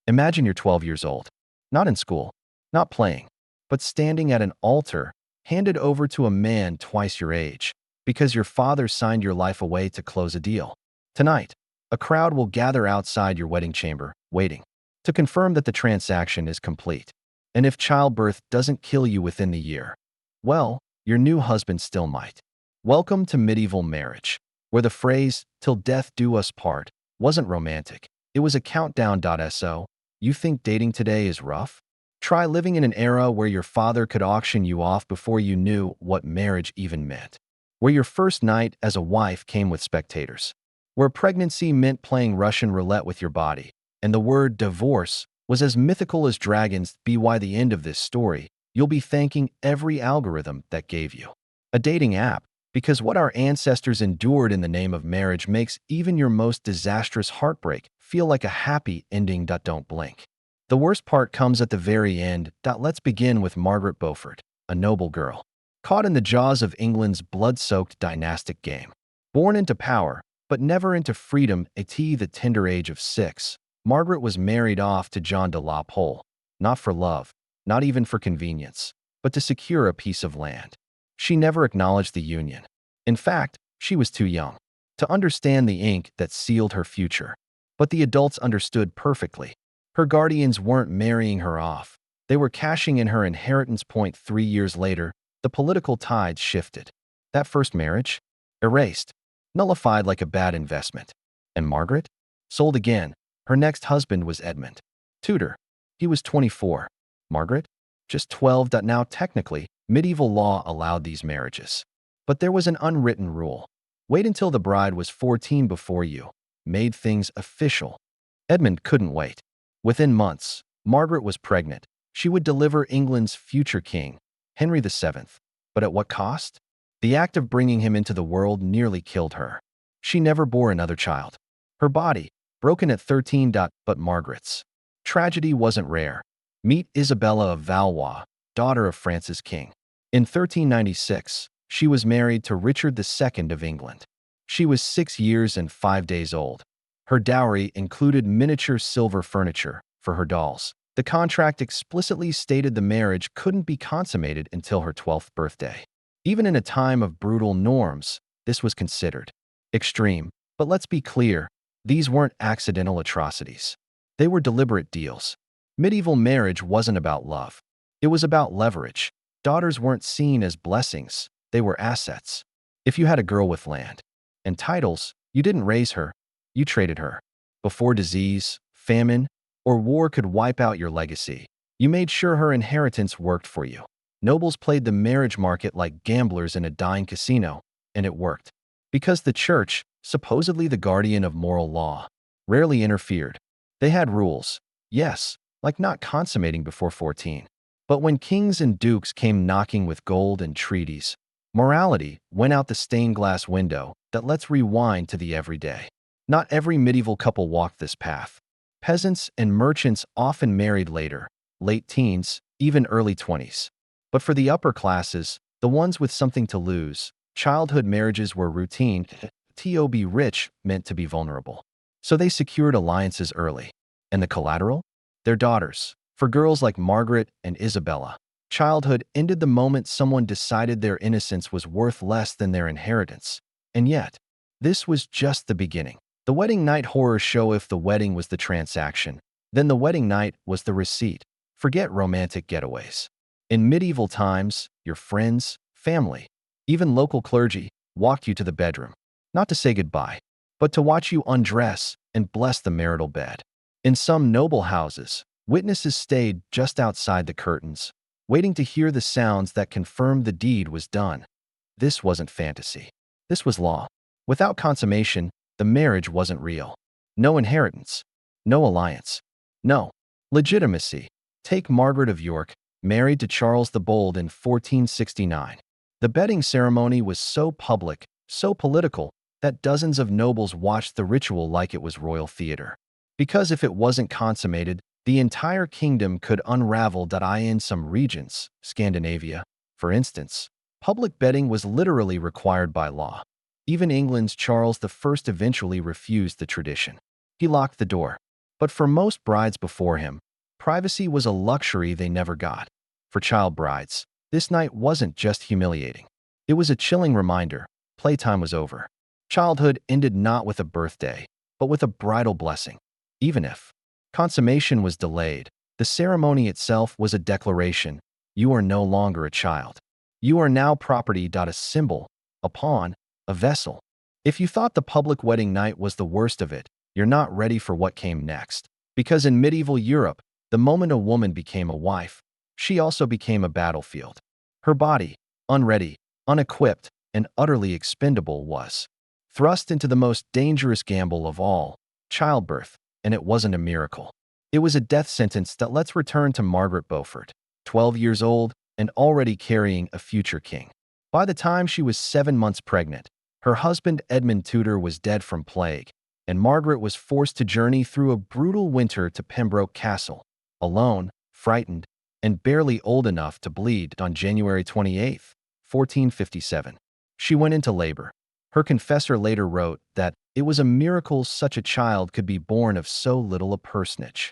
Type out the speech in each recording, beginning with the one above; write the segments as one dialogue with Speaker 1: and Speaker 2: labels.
Speaker 1: Imagine you're 12 years old, not in school, not playing, but standing at an altar, handed over to a man twice your age, because your father signed your life away to close a deal. Tonight, a crowd will gather outside your wedding chamber, waiting to confirm that the transaction is complete. And if childbirth doesn't kill you within the year, well, your new husband still might. Welcome to medieval marriage, where the phrase, "till death do us part," wasn't romantic. It was a countdown. So, you think dating today is rough? Try living in an era where your father could auction you off before you knew what marriage even meant. Where your first night as a wife came with spectators. Where pregnancy meant playing Russian roulette with your body. And the word divorce was as mythical as dragons. By the end of this story, you'll be thanking every algorithm that gave you a dating app, because what our ancestors endured in the name of marriage makes even your most disastrous heartbreak feel like a happy ending. Don't blink. The worst part comes at the very end. Let's begin with Margaret Beaufort, a noble girl, caught in the jaws of England's blood-soaked dynastic game. Born into power, but never into freedom at the tender age of 6, Margaret was married off to John de la Pole, not for love, not even for convenience, but to secure a piece of land. She never acknowledged the union. In fact, she was too young to understand the ink that sealed her future. But the adults understood perfectly. Her guardians weren't marrying her off. They were cashing in her inheritance. 3 years later, the political tides shifted. That first marriage? Erased, nullified like a bad investment. And Margaret? Sold again. Her next husband was Edmund Tudor. He was 24. Margaret? Just 12. Now, technically, medieval law allowed these marriages. But there was an unwritten rule. Wait until the bride was 14 before you made things official. Edmund couldn't wait. Within months, Margaret was pregnant. She would deliver England's future king, Henry VII. But at what cost? The act of bringing him into the world nearly killed her. She never bore another child. Her body, broken at 13. But Margaret's tragedy wasn't rare. Meet Isabella of Valois, daughter of France's king. In 1396, she was married to Richard II of England. She was 6 years and 5 days old. Her dowry included miniature silver furniture for her dolls. The contract explicitly stated the marriage couldn't be consummated until her 12th birthday. Even in a time of brutal norms, this was considered extreme. But let's be clear, these weren't accidental atrocities. They were deliberate deals. Medieval marriage wasn't about love. It was about leverage. Daughters weren't seen as blessings, they were assets. If you had a girl with land and titles, you didn't raise her, you traded her. Before disease, famine, or war could wipe out your legacy, you made sure her inheritance worked for you. Nobles played the marriage market like gamblers in a dying casino, and it worked. Because the church, supposedly the guardian of moral law, rarely interfered. They had rules, yes, like not consummating before 14. But when kings and dukes came knocking with gold and treaties, morality went out the stained glass window. Let's rewind to the everyday. Not every medieval couple walked this path. Peasants and merchants often married later, late teens, even early 20s. But for the upper classes, the ones with something to lose, childhood marriages were routine. To be rich meant to be vulnerable. So they secured alliances early. And the collateral? Their daughters. For girls like Margaret and Isabella, childhood ended the moment someone decided their innocence was worth less than their inheritance. And yet, this was just the beginning. The wedding night horror show. If the wedding was the transaction, then the wedding night was the receipt. Forget romantic getaways. In medieval times, your friends, family, even local clergy walked you to the bedroom, not to say goodbye, but to watch you undress and bless the marital bed. In some noble houses, witnesses stayed just outside the curtains, waiting to hear the sounds that confirmed the deed was done. This wasn't fantasy. This was law. Without consummation, the marriage wasn't real. No inheritance. No alliance. No legitimacy. Take Margaret of York, married to Charles the Bold in 1469. The bedding ceremony was so public, so political, that dozens of nobles watched the ritual like it was royal theater. Because if it wasn't consummated, the entire kingdom could unravel. In some regions, Scandinavia, for instance, public bedding was literally required by law. Even England's Charles I eventually refused the tradition. He locked the door. But for most brides before him, privacy was a luxury they never got. For child brides, this night wasn't just humiliating. It was a chilling reminder: playtime was over. Childhood ended not with a birthday, but with a bridal blessing. Even if consummation was delayed, the ceremony itself was a declaration: you are no longer a child. You are now property. A symbol, a pawn, a vessel. If you thought the public wedding night was the worst of it, you're not ready for what came next. Because in medieval Europe, the moment a woman became a wife, she also became a battlefield. Her body, unready, unequipped, and utterly expendable, was thrust into the most dangerous gamble of all, childbirth, and it wasn't a miracle. It was a death sentence. Let's return to Margaret Beaufort, 12 years old and already carrying a future king. By the time she was 7 months pregnant, her husband Edmund Tudor was dead from plague, and Margaret was forced to journey through a brutal winter to Pembroke Castle, alone, frightened, and barely old enough to bleed. On January 28, 1457, she went into labor. Her confessor later wrote that it was a miracle such a child could be born of so little a personage.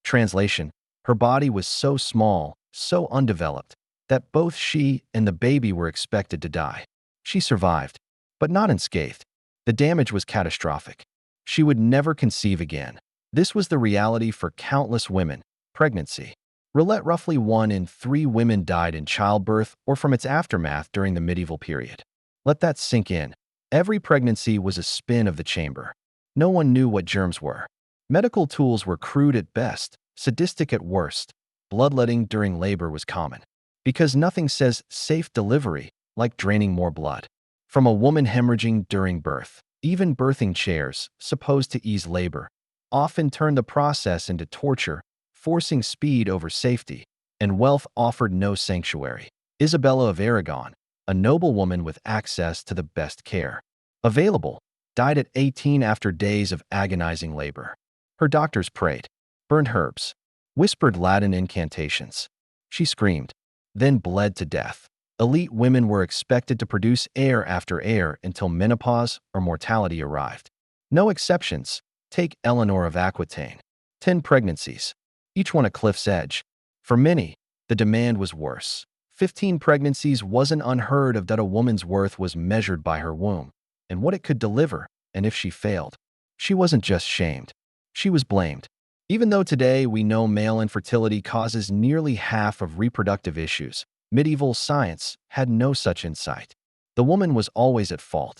Speaker 1: Translation: her body was so small, so undeveloped, that both she and the baby were expected to die. She survived, but not unscathed. The damage was catastrophic. She would never conceive again. This was the reality for countless women. Pregnancy. Roughly 1 in 3 women died in childbirth or from its aftermath during the medieval period. Let that sink in. Every pregnancy was a spin of the chamber. No one knew what germs were. Medical tools were crude at best, sadistic at worst. Bloodletting during labor was common. Because nothing says safe delivery like draining more blood from a woman hemorrhaging during birth. Even birthing chairs, supposed to ease labor, often turned the process into torture, forcing speed over safety, and wealth offered no sanctuary. Isabella of Aragon, a noblewoman with access to the best care available, died at 18 after days of agonizing labor. Her doctors prayed, burned herbs, whispered Latin incantations. She screamed, then bled to death. Elite women were expected to produce heir after heir until menopause or mortality arrived. No exceptions. Take Eleanor of Aquitaine. 10 pregnancies, each one a cliff's edge. For many, the demand was worse. 15 pregnancies wasn't unheard of. That a woman's worth was measured by her womb and what it could deliver, and if she failed, she wasn't just shamed. She was blamed. Even though today we know male infertility causes nearly half of reproductive issues, medieval science had no such insight. The woman was always at fault.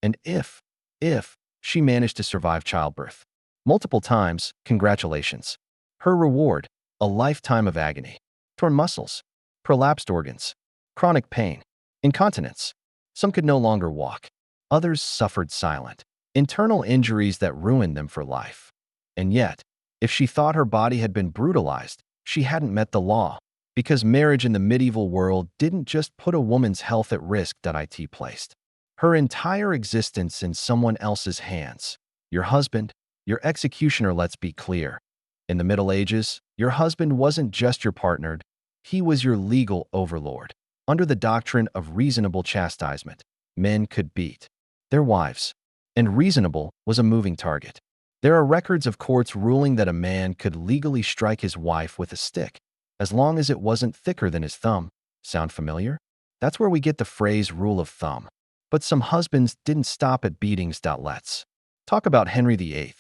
Speaker 1: And if she managed to survive childbirth multiple times, congratulations. Her reward: a lifetime of agony, torn muscles, prolapsed organs, chronic pain, incontinence. Some could no longer walk. Others suffered silent, internal injuries that ruined them for life. And yet, if she thought her body had been brutalized, she hadn't met the law. Because marriage in the medieval world didn't just put a woman's health at risk. It placed her entire existence in someone else's hands. Your husband, your executioner. Let's be clear. In the Middle Ages, your husband wasn't just your partner, he was your legal overlord. Under the doctrine of reasonable chastisement, men could beat their wives, and reasonable was a moving target. There are records of courts ruling that a man could legally strike his wife with a stick, as long as it wasn't thicker than his thumb. Sound familiar? That's where we get the phrase rule of thumb. But some husbands didn't stop at beatings. Let's talk about Henry VIII,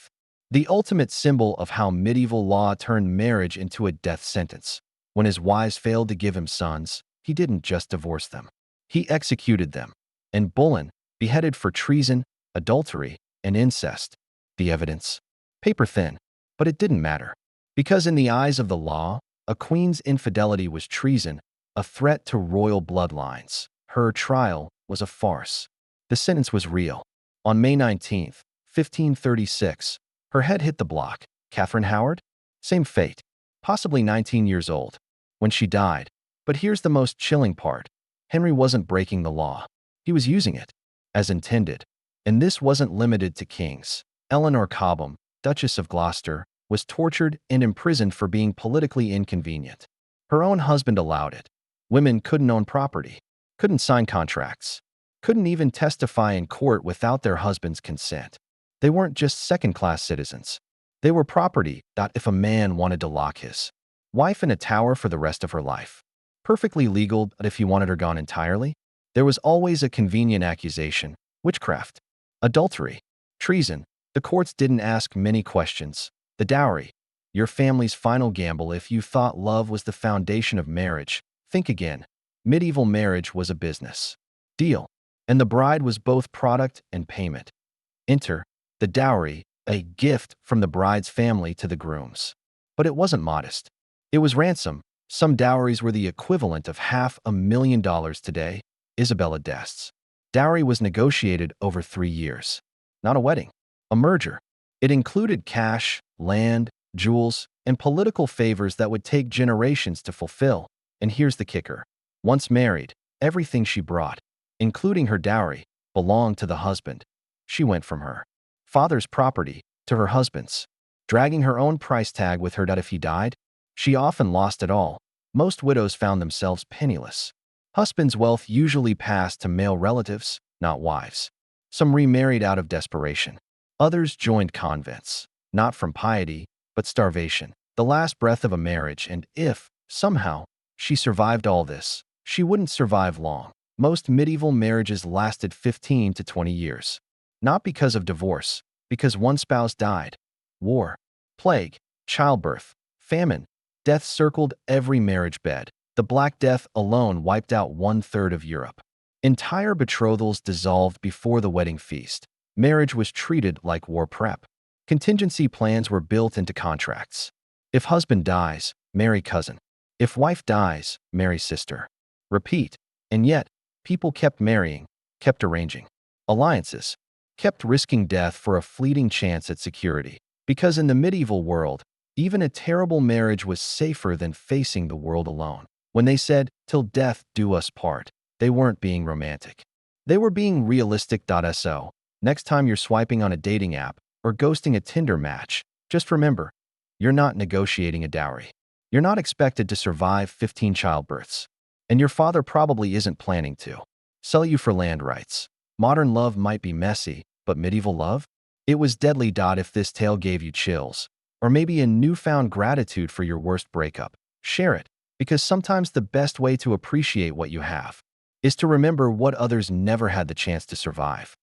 Speaker 1: the ultimate symbol of how medieval law turned marriage into a death sentence. When his wives failed to give him sons, he didn't just divorce them. He executed them. And Bullen, beheaded for treason, adultery, and incest. The evidence? Paper thin. But it didn't matter. Because in the eyes of the law, a queen's infidelity was treason, a threat to royal bloodlines. Her trial was a farce. The sentence was real. On May 19, 1536, her head hit the block. Catherine Howard? Same fate. Possibly 19 years old when she died. But here's the most chilling part. Henry wasn't breaking the law. He was using it as intended. And this wasn't limited to kings. Eleanor Cobham, Duchess of Gloucester, was tortured and imprisoned for being politically inconvenient. Her own husband allowed it. Women couldn't own property, couldn't sign contracts, couldn't even testify in court without their husband's consent. They weren't just second-class citizens. They were property. If a man wanted to lock his wife in a tower for the rest of her life, perfectly legal. If he wanted her gone entirely, there was always a convenient accusation: witchcraft, adultery, treason. The courts didn't ask many questions. The dowry, your family's final gamble. If you thought love was the foundation of marriage, think again. Medieval marriage was a business deal, and the bride was both product and payment. Enter the dowry, a gift from the bride's family to the groom's. But it wasn't modest. It was ransom. Some dowries were the equivalent of $500,000 today. Isabella d'Este's dowry was negotiated over 3 years. Not a wedding, a merger. It included cash, land, jewels, and political favors that would take generations to fulfill. And here's the kicker. Once married, everything she brought, including her dowry, belonged to the husband. She went from her father's property to her husband's, dragging her own price tag with her. If he died, she often lost it all. Most widows found themselves penniless. Husbands' wealth usually passed to male relatives, not wives. Some remarried out of desperation. Others joined convents, not from piety, but starvation. The last breath of a marriage. And if, somehow, she survived all this, she wouldn't survive long. Most medieval marriages lasted 15 to 20 years. Not because of divorce, because one spouse died. War, plague, childbirth, famine, death circled every marriage bed. The Black Death alone wiped out 1/3 of Europe. Entire betrothals dissolved before the wedding feast. Marriage was treated like war prep. Contingency plans were built into contracts. If husband dies, marry cousin. If wife dies, marry sister. Repeat. And yet, people kept marrying, kept arranging alliances, kept risking death for a fleeting chance at security. Because in the medieval world, even a terrible marriage was safer than facing the world alone. When they said, "Till death do us part," they weren't being romantic. They were being realistic. So, next time you're swiping on a dating app or ghosting a Tinder match, just remember, you're not negotiating a dowry. You're not expected to survive 15 childbirths. And your father probably isn't planning to sell you for land rights. Modern love might be messy, but medieval love? It was deadly. If this tale gave you chills, or maybe a newfound gratitude for your worst breakup, share it, because sometimes the best way to appreciate what you have is to remember what others never had the chance to survive.